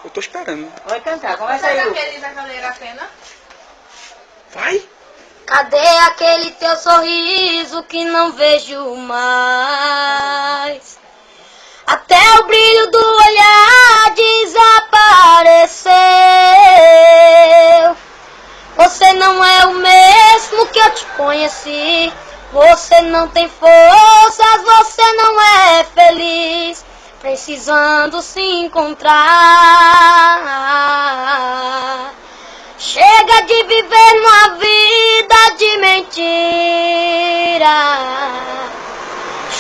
Eu tô esperando. Vai cantar, começa aí. Aquele vai valer a pena? Vai! Cadê aquele teu sorriso que não vejo mais? Até o brilho do olhar desapareceu. Você não é o mesmo que eu te conheci. Você não tem forças, você não é feliz, precisando se encontrar. Chega de viver numa vida de mentira.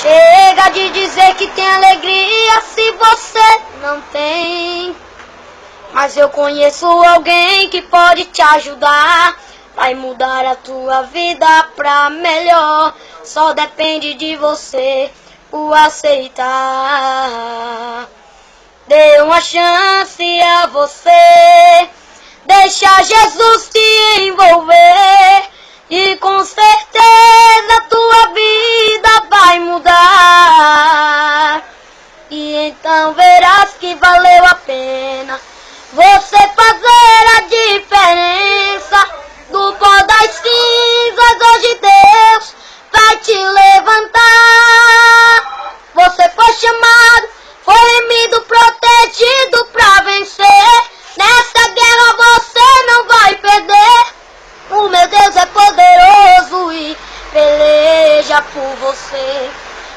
Chega de dizer que tem alegria se você não tem. Mas eu conheço alguém que pode te ajudar. Vai mudar a tua vida pra melhor. Só depende de você o aceitar. Dê uma chance a você. Deixa Jesus te envolver. E com certeza tua vida vai mudar. E então verás que valeu a pena você fazer a diferença. Do pó das cinzas hoje Deus vai te levantar. Você foi chamado, foi remido, protegido pra vencer. Nessa guerra você não vai perder. O meu Deus é poderoso e peleja por você.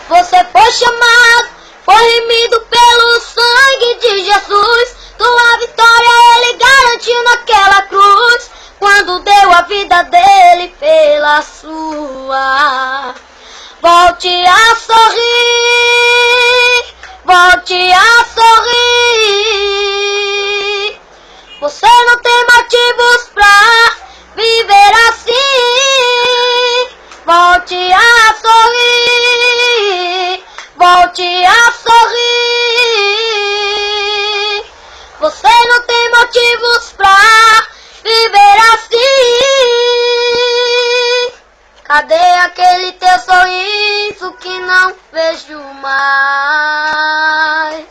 Você foi chamado, foi remido pelo sangue de Jesus. Tua vitória Ele garantiu naquela cruz, quando deu a vida dele pela sua. Volte a sorrir, volte a sorrir. Você não tem motivos pra viver assim. Volte a sorrir, volte a sorrir. Você não tem motivos pra viver assim. Cadê aquele teu sorriso que não vejo mais?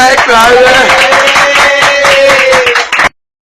É claro.